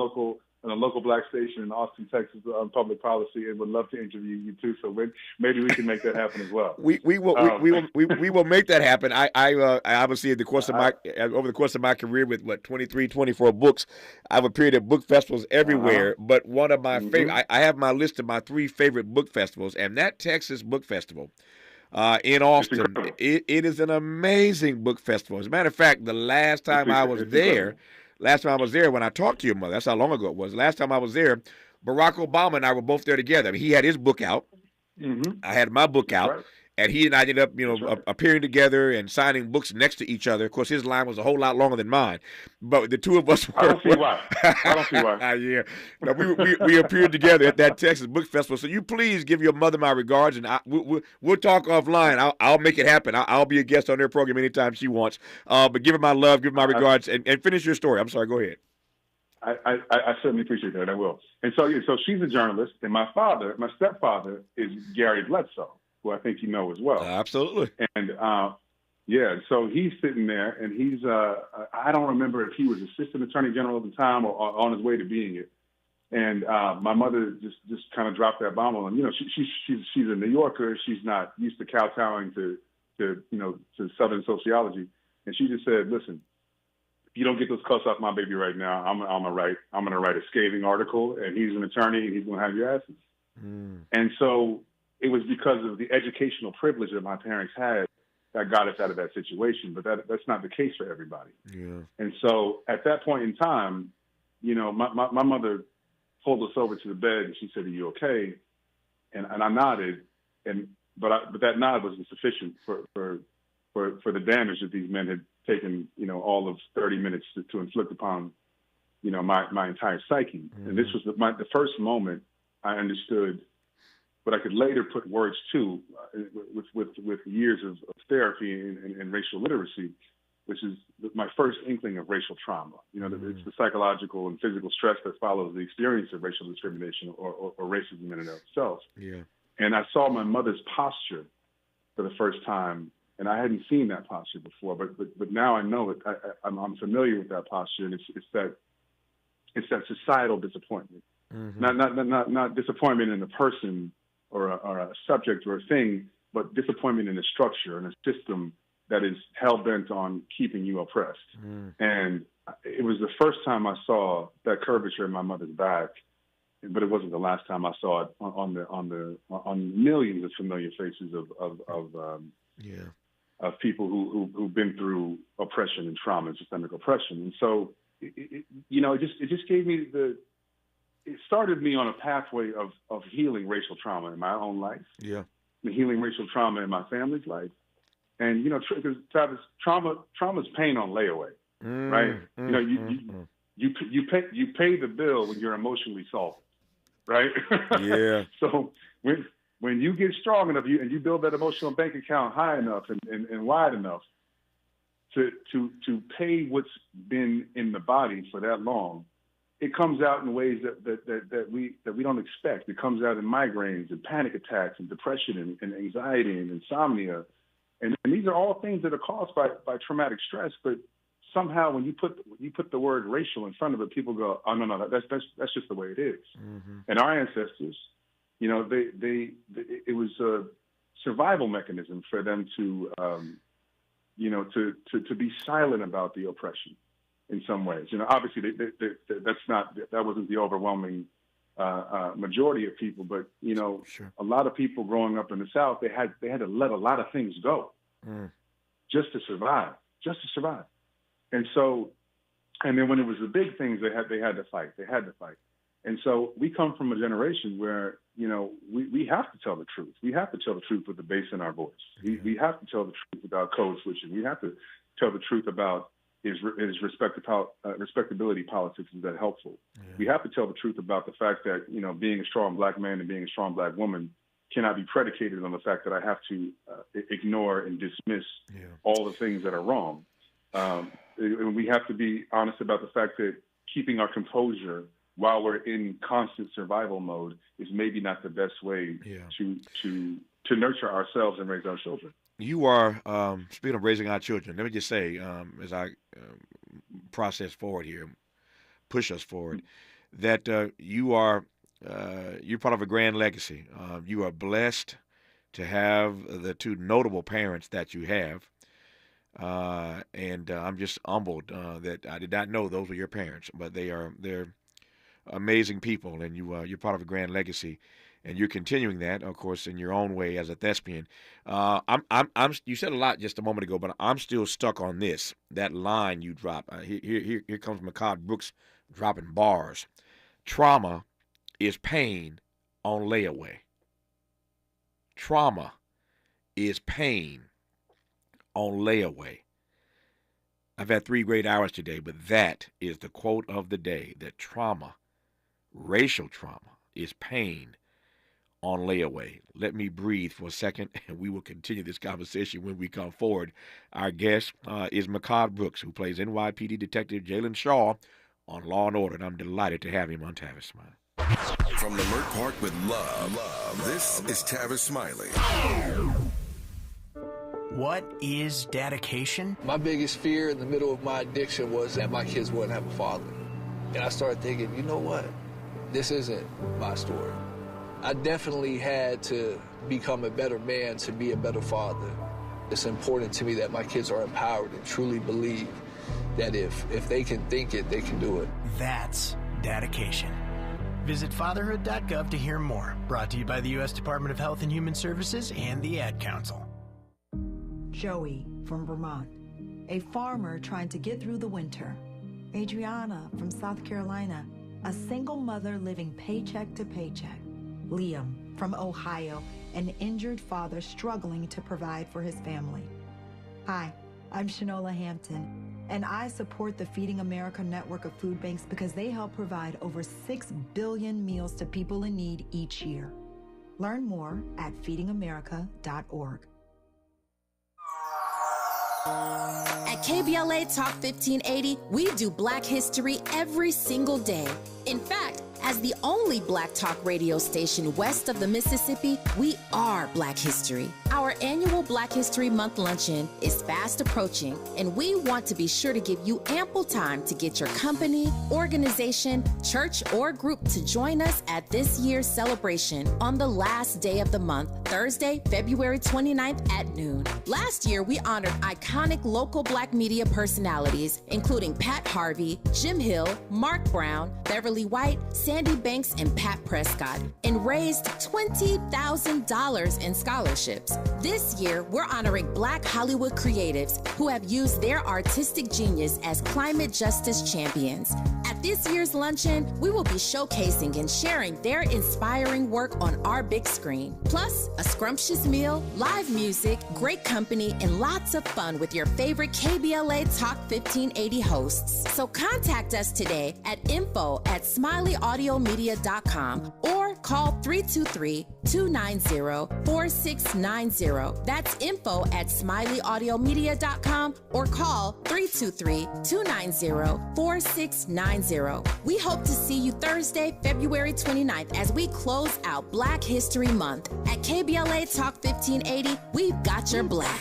on a local Black station in Austin, Texas, on public policy, and would love to interview you too. So maybe we can make that happen as well. We will make that happen. I obviously over the course of my career with 23, 24 books, I've appeared at book festivals everywhere. But one of my favorite, I have my list of my 3 favorite book festivals, and that Texas Book Festival in Austin. It is an amazing book festival. As a matter of fact, the last time I was there, when I talked to your mother, that's how long ago it was. Last time I was there, Barack Obama and I were both there together. I mean, he had his book out. I had my book out. And he and I ended up, appearing together and signing books next to each other. Of course, his line was a whole lot longer than mine, but the two of us were. I don't see why. Yeah, no, we appeared together at that Texas Book Festival. So you please give your mother my regards, and we'll talk offline. I'll make it happen. I'll be a guest on their program anytime she wants. But give her my love, give her my regards, and finish your story. I'm sorry. Go ahead. I certainly appreciate that. I will. And so she's a journalist, and my stepfather, is Gary Bledsoe, who I think you know as well. Absolutely. And so he's sitting there, and he's I don't remember if he was assistant attorney general at the time or on his way to being it. And my mother just kind of dropped that bomb on him. She's a New Yorker. She's not used to kowtowing to Southern sociology, and she just said, "Listen, if you don't get those cuffs off my baby right now, I'm gonna write a scathing article, and he's an attorney, and he's gonna have your asses." And so it was because of the educational privilege that my parents had that got us out of that situation. But that's not the case for everybody. Yeah. And so at that point in time, my mother pulled us over to the bed and she said, "Are you okay?" And I nodded, but that nod wasn't sufficient for the damage that these men had taken, all of 30 minutes to inflict upon, my entire psyche. And this was the first moment I understood what I could later put words to with years of therapy and racial literacy, which is my first inkling of racial trauma. It's the psychological and physical stress that follows the experience of racial discrimination or racism in and of itself. Yeah. And I saw my mother's posture for the first time, and I hadn't seen that posture before, but now I know it. I'm familiar with that posture, and it's that societal disappointment, not disappointment in a person or a subject or a thing, but disappointment in a structure and a system that is hell-bent on keeping you oppressed. And it was the first time I saw that curvature in my mother's back, but it wasn't the last time I saw it on millions of familiar faces of people who've been through oppression and trauma and systemic oppression. And so, it just gave me it started me on a pathway of healing racial trauma in my own life. Yeah. And healing racial trauma in my family's life. And, because trauma's pain on layaway, right? You pay the bill when you're emotionally solvent, right? Yeah. So when you get strong enough, and you build that emotional bank account high enough and wide enough to pay what's been in the body for that long, it comes out in ways that we don't expect. It comes out in migraines and panic attacks and depression and anxiety and insomnia. And these are all things that are caused by traumatic stress, but somehow when you put the word racial in front of it, people go, "Oh no, that's just the way it is." And our ancestors, it was a survival mechanism for them to be silent about the oppression in some ways. Obviously that wasn't the overwhelming majority of people, but Sure. A lot of people growing up in the South, they had to let a lot of things go just to survive. And so, and then when it was the big things, they had to fight. And so we come from a generation where, we have to tell the truth. We have to tell the truth with the bass in our voice. We have to tell the truth about code switching. We have to tell the truth about is respectability politics. Is that helpful? We have to tell the truth about the fact that, being a strong black man and being a strong black woman cannot be predicated on the fact that I have to ignore and dismiss all the things that are wrong. And we have to be honest about the fact that keeping our composure while we're in constant survival mode is maybe not the best way to nurture ourselves and raise our children. You are, speaking of raising our children, let me just say, as I process forward here, push us forward, that you're part of a grand legacy. You are blessed to have the two notable parents that you have. And I'm just humbled that I did not know those were your parents, but they're amazing people, and you're part of a grand legacy. and you're continuing that, of course, in your own way as a thespian. You said a lot just a moment ago, but I'm still stuck on this. That line you drop. Here comes Mehcad Brooks dropping bars. Trauma is pain on layaway. Trauma is pain on layaway. I've had 3 great hours today, but that is the quote of the day, that trauma, racial trauma, is pain on layaway. Let me breathe for a second, and we will continue this conversation when we come forward. Our guest is Mehcad Brooks, who plays NYPD Detective Jalen Shaw on Law & Order, and I'm delighted to have him on Tavis Smiley. From Leimert Park with love, this is Tavis Smiley. What is dedication? My biggest fear in the middle of my addiction was that my kids wouldn't have a father. And I started thinking, you know what? This isn't my story. I definitely had to become a better man to be a better father. It's important to me that my kids are empowered and truly believe that if they can think it, they can do it. That's dedication. Visit fatherhood.gov to hear more. Brought to you by the U.S. Department of Health and Human Services and the Ad Council. Joey from Vermont, a farmer trying to get through the winter. Adriana from South Carolina, a single mother living paycheck to paycheck. Liam from Ohio, an injured father struggling to provide for his family. Hi, I'm Shanola Hampton, and I support the Feeding America network of food banks because they help provide over 6 billion meals to people in need each year. Learn more at feedingamerica.org. At KBLA Talk 1580, we do Black history every single day. In fact, as the only Black talk radio station west of the Mississippi, we are Black history. Our annual Black History Month luncheon is fast approaching, and we want to be sure to give you ample time to get your company, organization, church, or group to join us at this year's celebration on the last day of the month, Thursday, February 29th at noon. Last year, we honored iconic local Black media personalities, including Pat Harvey, Jim Hill, Mark Brown, Beverly White, Sandy Banks, and Pat Prescott, and raised $20,000 in scholarships. This year, we're honoring Black Hollywood creatives who have used their artistic genius as climate justice champions. At this year's luncheon, we will be showcasing and sharing their inspiring work on our big screen. Plus, a scrumptious meal, live music, great company, and lots of fun with your favorite KBLA Talk 1580 hosts. So contact us today at info@smileyaudio.com or call 323-290-4690. That's info@smileyaudio.com or call 323-290-4690. We hope to see you Thursday, February 29th as we close out Black History Month. At KBLA Talk 1580, we've got your Black.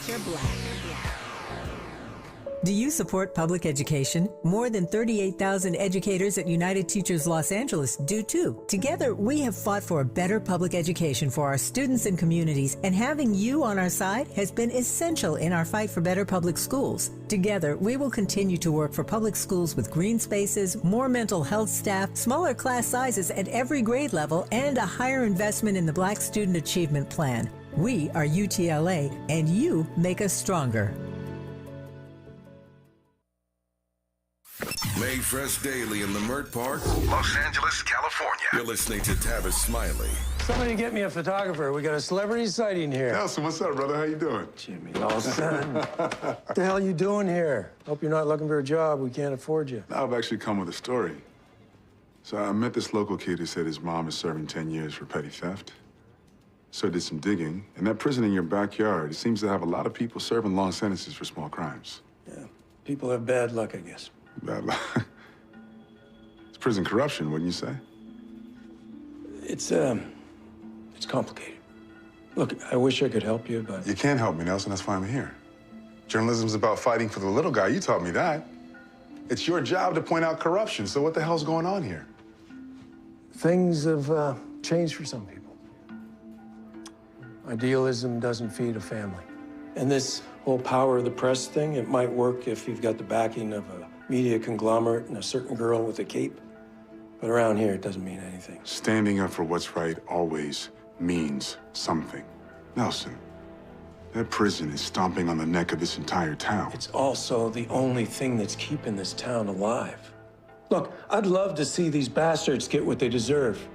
Do you support public education? More than 38,000 educators at United Teachers Los Angeles do too. Together, we have fought for a better public education for our students and communities, and having you on our side has been essential in our fight for better public schools. Together, we will continue to work for public schools with green spaces, more mental health staff, smaller class sizes at every grade level, and a higher investment in the Black Student Achievement Plan. We are UTLA, and you make us stronger. Made fresh daily in Leimert Park, Los Angeles, California. You're listening to Tavis Smiley. Somebody get me a photographer. We got a celebrity sighting here. Nelson, what's up, brother? How you doing? Jimmy Nelson. What the hell are you doing here? Hope you're not looking for a job. We can't afford you. I've actually come with a story. So I met this local kid who said his mom is serving 10 years for petty theft. So I did some digging, and that prison in your backyard, it seems to have a lot of people serving long sentences for small crimes. Yeah, people have bad luck, I guess. Bad luck. It's prison corruption, wouldn't you say? It's complicated. Look, I wish I could help you, but... You can't help me, Nelson. That's why I'm here. Journalism's about fighting for the little guy. You taught me that. It's your job to point out corruption, so what the hell's going on here? Things have changed for some people. Idealism doesn't feed a family. And this whole power of the press thing, it might work if you've got the backing of a media conglomerate and a certain girl with a cape. But around here, it doesn't mean anything. Standing up for what's right always means something. Nelson, that prison is stomping on the neck of this entire town. It's also the only thing that's keeping this town alive. Look, I'd love to see these bastards get what they deserve.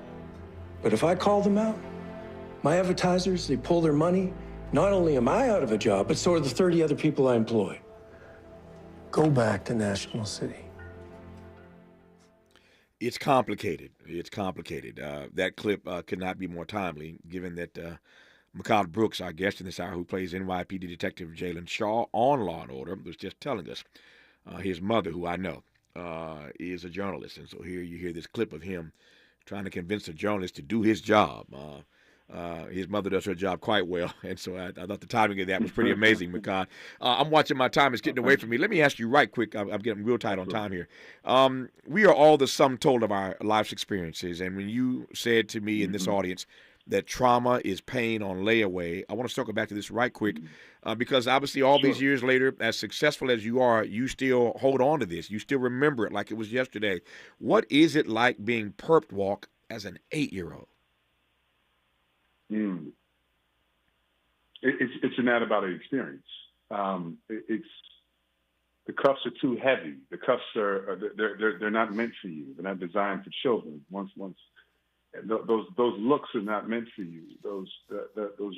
But if I call them out, my advertisers, they pull their money, not only am I out of a job, but so are the 30 other people I employ. Go back to National City. It's complicated. It's complicated. That clip could not be more timely, given that McCall Brooks, our guest in this hour, who plays NYPD Detective Jalen Shaw on Law & Order, was just telling us his mother, who I know, is a journalist. And so here you hear this clip of him trying to convince a journalist to do his job. His mother does her job quite well, and so I thought the timing of that was pretty amazing, McCall. I'm watching my time. It's getting away from me. Let me ask you right quick. I'm getting real tight on time here. We are all the sum total of our life's experiences, and when you said to me in this audience that trauma is pain on layaway, I want to circle back to this right quick because obviously all these years later, as successful as you are, you still hold on to this. You still remember it like it was yesterday. What is it like being perp walk as an 8-year-old? It's an out-of-body experience. It's the cuffs are too heavy. The cuffs they're not meant for you. They're not designed for children. Once those looks are not meant for you. Those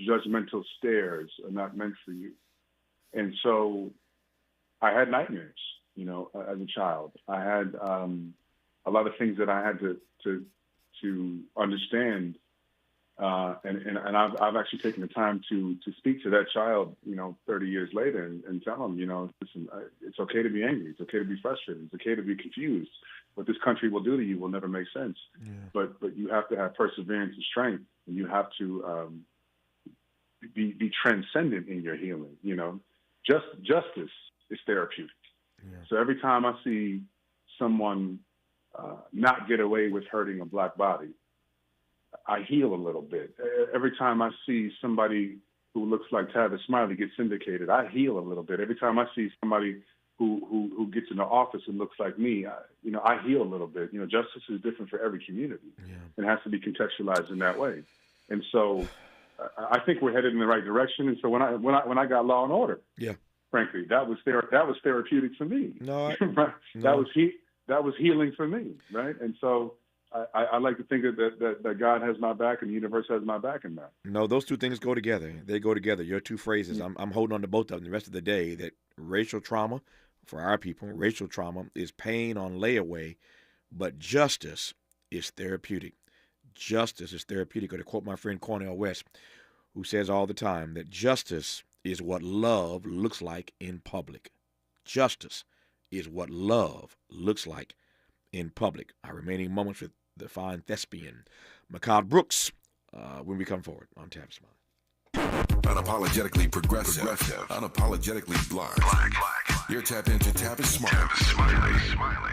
judgmental stares are not meant for you. And so, I had nightmares. As a child, I had a lot of things that I had to understand. And I've actually taken the time to speak to that child, 30 years later and tell him, listen, it's okay to be angry. It's okay to be frustrated. It's okay to be confused. What this country will do to you will never make sense. Yeah. But you have to have perseverance and strength, and you have to be transcendent in your healing. Justice is therapeutic. Yeah. So every time I see someone not get away with hurting a black body, I heal a little bit. Every time I see somebody who looks like Tavis Smiley get syndicated, I heal a little bit. Every time I see somebody who gets in the office and looks like me, I heal a little bit. Justice is different for every community. Yeah. It has to be contextualized in that way. And so I think we're headed in the right direction. And so when I got Law and Order, frankly, that was therapeutic for me. That was healing for me, right? And so I like to think that God has my back and the universe has my back in that. No, those two things go together. They go together. Your two phrases, I'm holding on to both of them the rest of the day, that racial trauma, for our people, racial trauma is pain on layaway, but justice is therapeutic. Justice is therapeutic. Or to quote my friend Cornel West, who says all the time that justice is what love looks like in public. Justice is what love looks like in public. Our remaining moments with the fine thespian, McCall Brooks, when we come forward on Tavis Smiley. Unapologetically progressive. Unapologetically black. You're tapped into Tavis Smiley.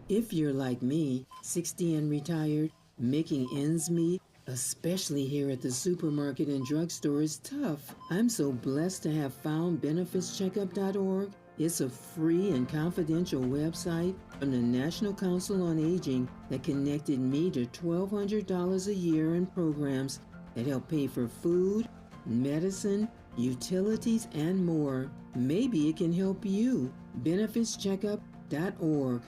If you're like me, 60 and retired, making ends meet, especially here at the supermarket and drugstore, is tough. I'm so blessed to have found benefitscheckup.org. It's a free and confidential website from the National Council on Aging that connected me to $1,200 a year in programs that help pay for food, medicine, utilities, and more. Maybe it can help you. benefitscheckup.org.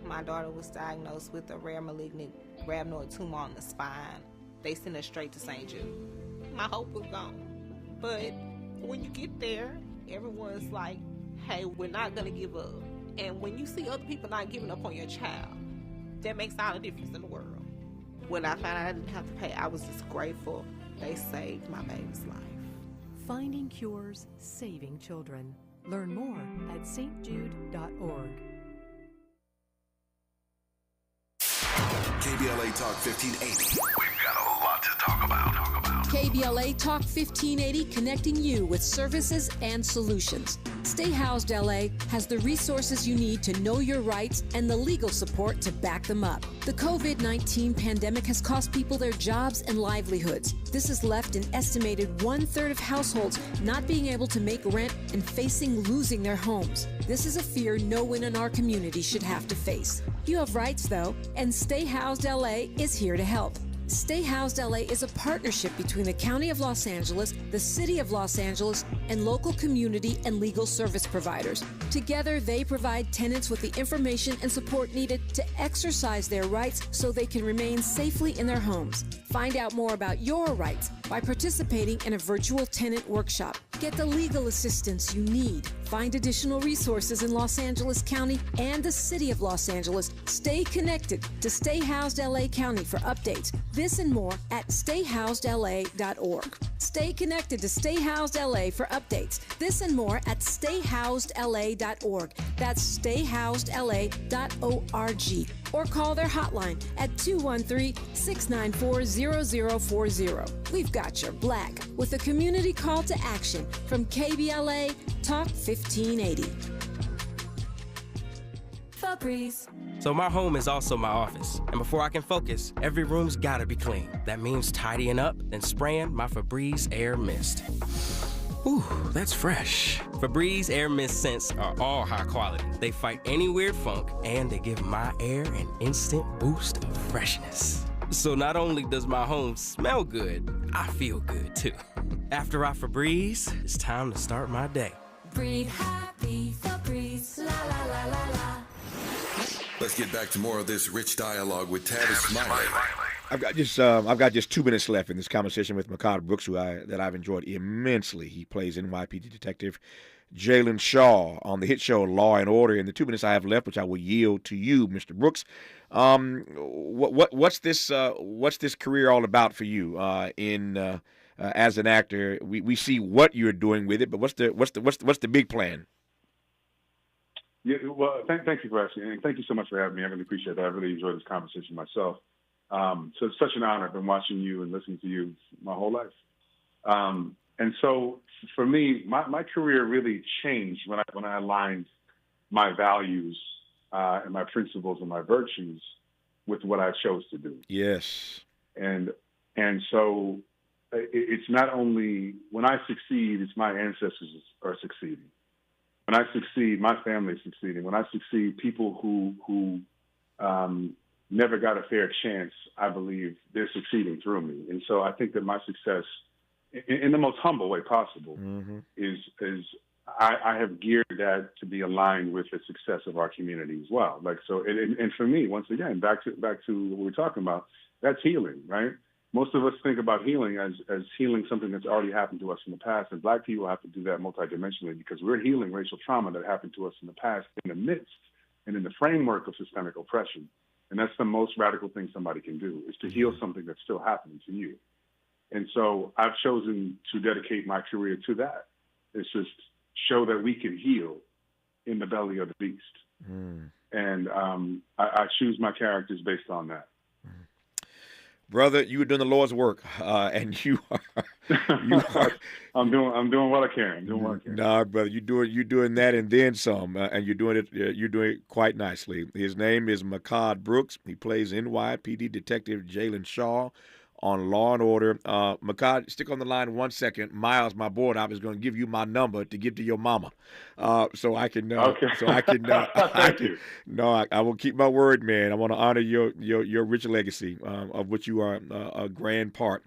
My daughter was diagnosed with a rare malignant rhabdoid tumor on the spine. They sent her straight to St. Jude. My hope was gone. But when you get there, everyone's like, hey, we're not going to give up. And when you see other people not giving up on your child, that makes all the difference in the world. When I found out I didn't have to pay, I was just grateful. They saved my baby's life. Finding cures, saving children. Learn more at stjude.org. KBLA Talk 1580. We've got a lot to talk about. KBLA Talk 1580, connecting you with services and solutions. Stay Housed LA has the resources you need to know your rights and the legal support to back them up. The COVID-19 pandemic has cost people their jobs and livelihoods. This has left an estimated 1/3 of households not being able to make rent and facing losing their homes. This is a fear no one in our community should have to face. You have rights, though, and Stay Housed LA is here to help. Stay Housed LA is a partnership between the County of Los Angeles, the City of Los Angeles, and local community and legal service providers. Together, they provide tenants with the information and support needed to exercise their rights so they can remain safely in their homes. Find out more about your rights by participating in a virtual tenant workshop. Get the legal assistance you need. Find additional resources in Los Angeles County and the City of Los Angeles. Stay connected to Stay Housed LA County for updates. This and more at stayhousedla.org. Stay connected to Stay Housed LA for updates. This and more at stayhousedla.org. That's stayhousedla.org. Or call their hotline at 213-694-0040. We've got your black with a community call to action from KBLA Talk 1580. Febreze. So my home is also my office, and before I can focus, every room's gotta be clean. That means tidying up, then spraying my Febreze Air Mist. Ooh, that's fresh. Febreze Air Mist scents are all high quality. They fight any weird funk, and they give my air an instant boost of freshness. So not only does my home smell good, I feel good too. After I Febreze, it's time to start my day. Breathe happy, Febreze, la la la la la. Let's get back to more of this rich dialogue with Tavis Smiley. I've got just 2 minutes left in this conversation with Makad Brooks, that I've enjoyed immensely. He plays NYPD Detective Jalen Shaw on the hit show Law and Order. In the 2 minutes I have left, which I will yield to you, Mr. Brooks, what's this career all about for you as an actor? We see what you're doing with it, but what's the big plan? Yeah, well, thank you for asking, and thank you so much for having me. I really appreciate that. I really enjoyed this conversation myself. So it's such an honor. I've been watching you and listening to you my whole life. And so for me, my career really changed when I aligned my values and my principles and my virtues with what I chose to do. Yes. And so it's not only when I succeed, it's my ancestors are succeeding. When I succeed, my family is succeeding. When I succeed, people who never got a fair chance, I believe they're succeeding through me. And so I think that my success, in the most humble way possible, is I have geared that to be aligned with the success of our community as well. Like so, and for me, once again, back to what we're talking about, that's healing, right? Most of us think about healing as healing something that's already happened to us in the past, and Black people have to do that multidimensionally because we're healing racial trauma that happened to us in the past in the midst and in the framework of systemic oppression. And that's the most radical thing somebody can do, is to heal something that's still happening to you. And so I've chosen to dedicate my career to that. It's just show that we can heal in the belly of the beast. And I choose my characters based on that. Brother, you are doing the Lord's work, and you are. I'm doing what I can. Nah, brother, you're doing that and then some, and you're doing it quite nicely. His name is Makad Brooks. He plays NYPD Detective Jalen Shaw on Law and Order. Makad, stick on the line 1 second. Miles, my board op, is going to give you my number to give to your mama, so I can. Okay. So I can. Thank you. No, I will keep my word, man. I want to honor your rich legacy, of which you are a grand part,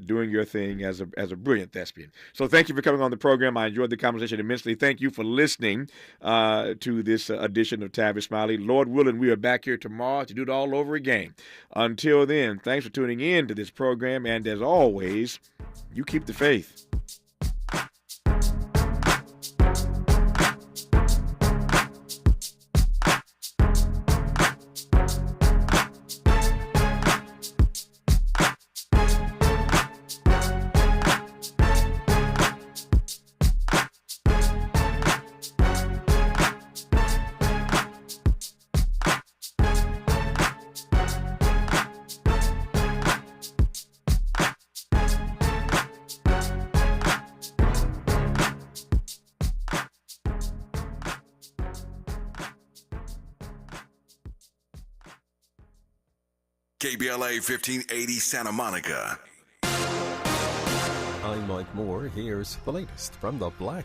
doing your thing as a brilliant thespian. So thank you for coming on the program. I enjoyed the conversation immensely. Thank you for listening to this edition of Tavis Smiley. Lord willing, we are back here tomorrow to do it all over again. Until then, thanks for tuning in to this program, and as always, you keep the faith. KBLA 1580 Santa Monica. I'm Mike Moore. Here's the latest from the Black